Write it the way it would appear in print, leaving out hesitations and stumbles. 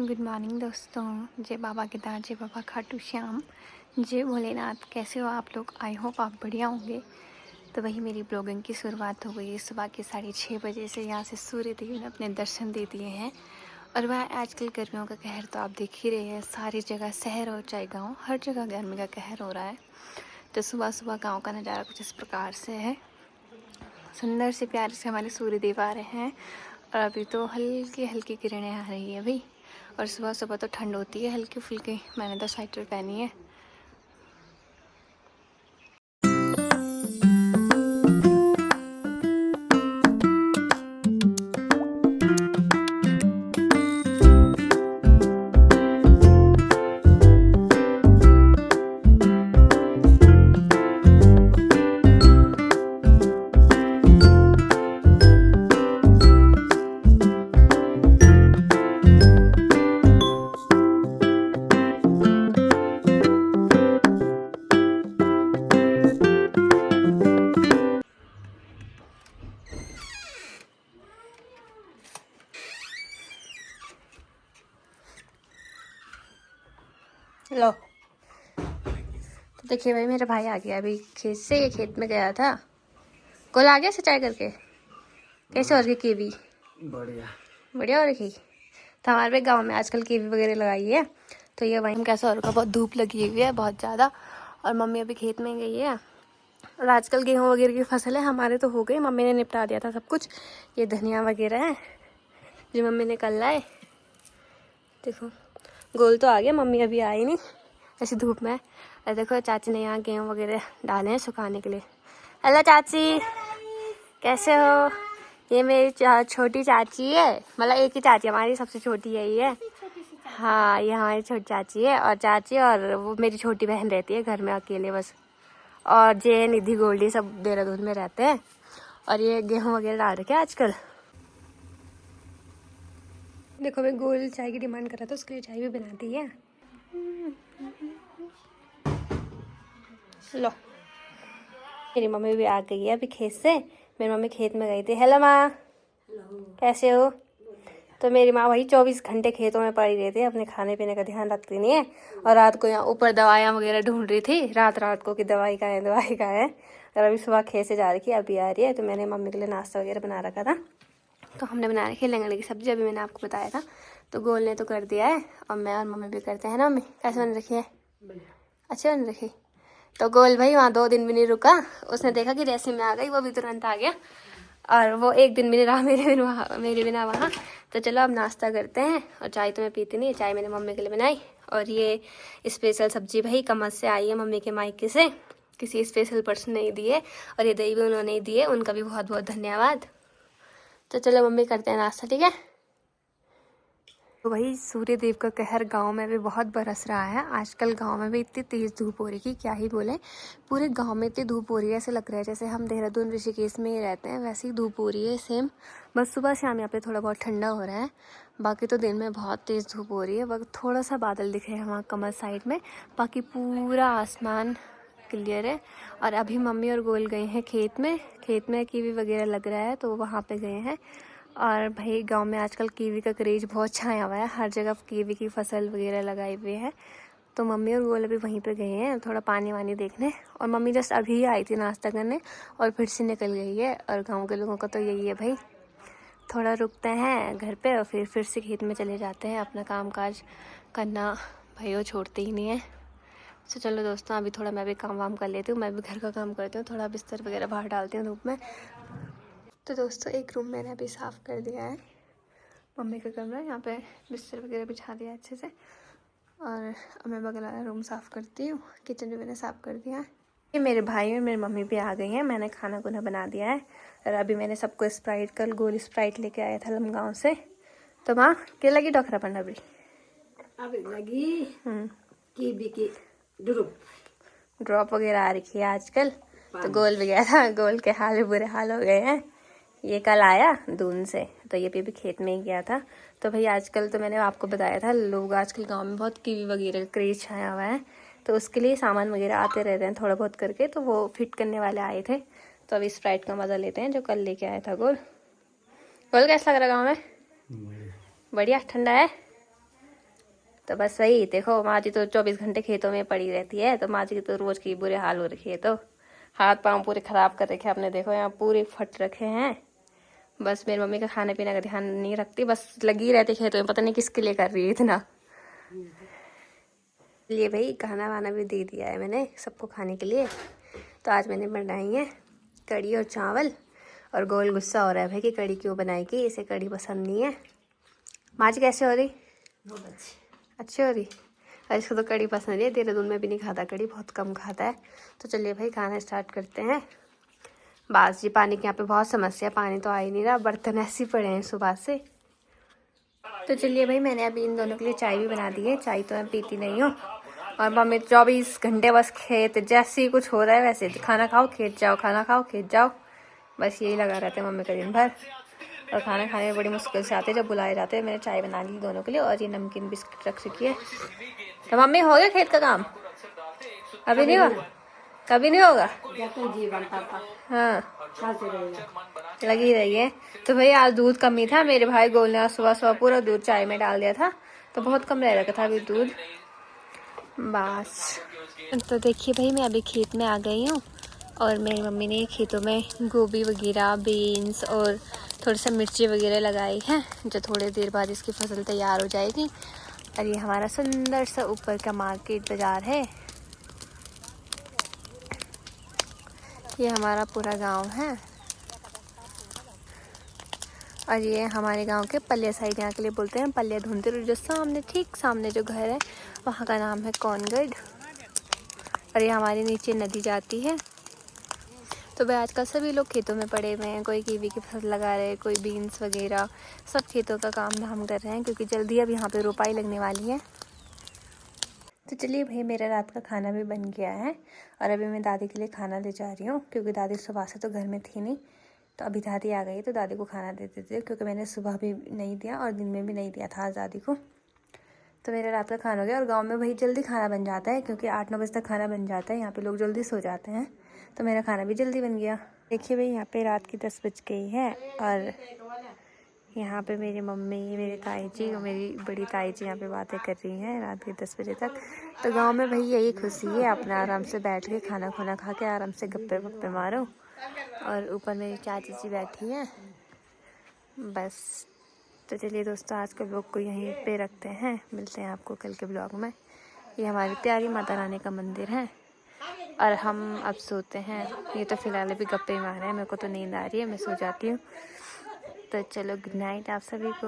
Good morning दोस्तों। जय बाबा केदार, जय बाबा खाटू श्याम, जय भोलेनाथ। कैसे हो आप लोग? आई होप आप बढ़िया होंगे। तो वही मेरी ब्लॉगिंग की शुरुआत हो गई है सुबह के 6:30 बजे से। यहाँ से सूर्य देव ने अपने दर्शन दे दिए हैं। और वह आजकल गर्मियों का कहर तो आप देख ही रहे हैं, सारी जगह शहर हो चाहे गाँव, हर जगह गर्मी का कहर हो रहा है। तो सुबह सुबह गाँव का नज़ारा कुछ इस प्रकार से है। सुंदर से प्यारे से हमारे सूर्य देव आ रहे हैं। और अभी तो हल्की हल्की किरणें आ रही है भाई। और सुबह सुबह तो ठंड होती है हल्की फुल्की। मैंने तो स्वेटर पहनी है। लो तो देखिए भाई, मेरा भाई आ गया अभी खेत से। ये खेत में गया था। कल आ गया सिंचाई करके। कैसे हो रही कीवी? बढ़िया बढ़िया हो रही। तो हमारे भी गाँव में आजकल कीवी वगैरह लगाई है। तो ये वहीं कैसा हो रखा, बहुत धूप लगी हुई है बहुत ज़्यादा। और मम्मी अभी खेत में गई है। और आजकल गेहूँ वगैरह की फसल है, हमारे तो हो गई, मम्मी ने निपटा दिया था सब कुछ। ये धनिया वगैरह है जो मम्मी ने कल लाए। देखो गोल तो आ गया, मम्मी अभी आई नहीं ऐसी धूप में। और देखो चाची ने यहाँ गेहूँ वगैरह डाले हैं सुखाने के लिए। हेलो चाची, कैसे हो? ये मेरी छोटी चाची है, मतलब एक ही चाची हमारी, सबसे छोटी है ये। हाँ, ये हमारी छोटी चाची है। और चाची और वो मेरी छोटी बहन रहती है घर में अकेले बस। और जय, निधि, गोल्डी सब देहरादून में रहते हैं। और ये गेहूँ वगैरह डाल रखे आज-कल। देखो मैं गोल चाय की डिमांड कर रहा था, उसके लिए चाय भी बना दी है। लो, मेरी मम्मी भी आ गई है अभी खेत से। मेरी मम्मी खेत में गई थी। हेलो माँ, कैसे हो? तो मेरी माँ वही 24 घंटे खेतों में पड़ी रहती है, अपने खाने पीने का ध्यान रखती नहीं है। और रात को यहाँ ऊपर दवाइयाँ वगैरह ढूंढ रही थी, रात को कि दवाई का है, दवाई का है। और अभी सुबह खेत से जा रही है, अभी आ रही है। तो मैंने मम्मी के लिए नाश्ता वगैरह बना रखा था। तो हमने बना रखी है लंगड़े की सब्जी, अभी मैंने आपको बताया था। तो गोल ने तो कर दिया है और मैं और मम्मी भी करते हैं ना। मम्मी कैसे बन रखी है? अच्छी बन रखी। तो गोल भाई वहाँ 2 दिन भी नहीं रुका। उसने देखा कि रेसिपी में आ गई, वो भी तुरंत आ गया। और वो एक दिन भी नहीं रहा मेरे बिना वहाँ। तो चलो अब नाश्ता करते हैं। और चाय तो मैं पीती नहीं, चाय मैंने मम्मी के लिए बनाई। और ये स्पेशल सब्जी भाई कमर से आई है मम्मी के मायके से, किसी स्पेशल पर्सन ने दिए। और ये दही भी उन्होंने ही दिए, उनका भी बहुत बहुत धन्यवाद। तो चलो मम्मी करते हैं नाश्ता, ठीक है? तो वही सूर्य देव का कहर गांव में भी बहुत बरस रहा है आजकल। गांव में भी इतनी तेज़ धूप हो रही है कि क्या ही बोले। पूरे गांव में इतनी धूप हो रही है, ऐसे लग रहा है जैसे हम देहरादून ऋषिकेश में ही रहते हैं, वैसी ही धूप हो रही है सेम। बस सुबह शाम यहाँ पे थोड़ा बहुत ठंडा हो रहा है, बाकी तो दिन में बहुत तेज़ धूप हो रही है। वक्त थोड़ा सा बादल दिख रहे हैं वहाँ कमर साइड में, बाकी पूरा आसमान क्लियर है। और अभी मम्मी और गोल गए हैं खेत में कीवी वगैरह लग रहा है तो वहाँ पे गए हैं। और भाई गांव में आजकल कीवी का क्रेज़ बहुत छाया हुआ है, हर जगह कीवी की फसल वगैरह लगाई हुई है। तो मम्मी और गोल अभी वहीं पे गए हैं थोड़ा पानी वानी देखने। और मम्मी जस्ट अभी ही आई थी नाश्ता करने और फिर से निकल गई है। और गांव के लोगों का तो यही है भाई, थोड़ा रुकते हैं घर पे और फिर से खेत में चले जाते हैं अपना काम काज करना। भाई वो छोड़ते ही नहीं है। तो चलो दोस्तों, अभी थोड़ा मैं भी काम वाम कर लेती हूँ, मैं भी घर का काम करती हूँ, थोड़ा बिस्तर वगैरह बाहर डालती हूँ धूप में। तो दोस्तों एक रूम मैंने अभी साफ़ कर दिया है, मम्मी का कमरा, यहाँ पे बिस्तर वगैरह बिछा दिया अच्छे से। और अब मैं बगल वाला रूम साफ़ करती हूँ, किचन भी मैंने साफ़ कर दिया है। ये मेरे भाई और मेरी मम्मी भी आ गई हैं, मैंने खाना खुना बना दिया है। और अभी मैंने सबको स्प्राइट, कल गोल स्प्राइट लेके आया था लमगाँव से। तो माँ क्या लगी डॉक्टर अपन अभी लगी की ड्रॉप वगैरह आ रखी है आजकल। तो गोल भी गया था, गोल के हाल बुरे हाल हो गए हैं। ये कल आया दून से, तो ये भी खेत में ही गया था। तो भाई आजकल तो मैंने आपको बताया था, लोग आजकल गांव में बहुत कीवी वगैरह का क्रेज छाया हुआ है। तो उसके लिए सामान वगैरह आते रहते हैं थोड़ा बहुत करके, तो वो फिट करने वाले आए थे। तो अभी स्प्राइट का मज़ा लेते हैं जो कल लेके आया था गोल। गोल कैसा लग रहा गाँव में? बढ़िया ठंडा है। तो बस वही देखो, माँ जी तो 24 घंटे खेतों में पड़ी रहती है, तो माँ जी की तो रोज की बुरे हाल हो रखी है। तो हाथ पाँव पूरे खराब कर रखे आपने, देखो यहाँ पूरे फट रखे हैं। बस मेरी मम्मी का खाने पीने का ध्यान नहीं रखती, बस लगी रहती खेतों में, पता नहीं किसके लिए कर रही है इतना। लिए भाई खाना वाना भी दे दिया है मैंने सबको खाने के लिए। तो आज मैंने बनाई है कढ़ी और चावल, और गोल गुस्सा हो रहा है भाई कि कढ़ी क्यों बनाएगी, इसे कढ़ी पसंद नहीं है। माँ जी कैसे हो रही? बहुत अच्छी हो रही। और इसको तो कढ़ी पसंद है, देहरादून में भी नहीं खाता कढ़ी, बहुत कम खाता है। तो चलिए भाई खाना स्टार्ट करते हैं। बस जी पानी की यहाँ पे बहुत समस्या, पानी तो आ ही नहीं रहा, बर्तन ऐसे ही पड़े हैं सुबह से। तो चलिए भाई मैंने अभी इन दोनों के लिए चाय भी बना दी है, चाय तो मैं पीती नहीं हूँ। और मम्मी 24 घंटे बस खेत, जैसे ही कुछ हो रहा है वैसे खाना खाओ खेत जाओ, खाना खाओ खेत जाओ, बस यही लगा रहता है मम्मी का दिन भर। और खाना खाने में बड़ी मुश्किल से आते हैं जब बुलाए जाते हैं। मैंने चाय बना ली दोनों के लिए, और ये नमकीन बिस्किट रख रखी है। तो मम्मी हो गया खेत का काम? अभी नहीं हुआ? कभी नहीं होगा? जीवन पापा हाँ चलते रहेगा। लगी रही है। तो भाई आज दूध कम ही था, मेरे भाई गोल ने आज सुबह सुबह पूरा दूध चाय में डाल दिया था, तो बहुत कम रह रखा था अभी दूध। बस तो देखिए भाई मैं अभी खेत में आ गई हूँ, और मेरी मम्मी ने खेतों में गोभी वगैरह, बीन्स और थोड़ी सा मिर्ची वगैरह लगाई है, जो थोड़ी देर बाद इसकी फसल तैयार हो जाएगी। और ये हमारा सुंदर सा ऊपर का मार्केट बाज़ार है। ये हमारा पूरा गांव है, और ये हमारे गांव के पल्ले साइड, यहाँ के लिए बोलते हैं पल्ले धुंधर। जो सामने ठीक सामने जो घर है वहाँ का नाम है कौनगढ़। और ये हमारे नीचे नदी जाती है। तो भाई आजकल सभी लोग खेतों में पड़े हुए हैं, कोई कीवी की फसल लगा रहे हैं, कोई बीन्स वगैरह, सब खेतों का काम धाम कर रहे हैं, क्योंकि जल्दी अब यहाँ पे रोपाई लगने वाली है। तो चलिए भाई मेरा रात का खाना भी बन गया है, और अभी मैं दादी के लिए खाना ले जा रही हूँ, क्योंकि दादी सुबह से तो घर में थी नहीं। तो अभी दादी आ गई तो दादी को खाना दे देते थे, क्योंकि मैंने सुबह भी नहीं दिया और दिन में भी नहीं दिया था आज दादी को। तो मेरा रात का खाना हो गया। और गांव में भाई जल्दी खाना बन जाता है, क्योंकि 8-9 बजे तक खाना बन जाता है, यहाँ पे लोग जल्दी सो जाते हैं। तो मेरा खाना भी जल्दी बन गया। देखिए भाई यहाँ पे रात की 10 बज गई है, और यहाँ पे मेरी मम्मी, मेरे ताई जी और मेरी बड़ी ताई जी यहाँ पे बातें कर रही हैं रात के 10 बजे तक। तो गांव में भाई यही खुशी है, अपना आराम से बैठ के खाना खुना खा के आराम से गप्पे वप्पे मारो। और ऊपर मेरी चाची जी बैठी हैं बस। तो चलिए दोस्तों आज के ब्लॉग को यहीं पे रखते हैं, मिलते हैं आपको कल के ब्लॉग में। ये हमारी प्यारी माता रानी का मंदिर है, और हम अब सोते हैं। ये तो फिलहाल अभी गप्पे मार रहे हैं, मेरे को तो नींद आ रही है, मैं सो जाती हूँ। तो चलो गुड नाइट आप सभी को।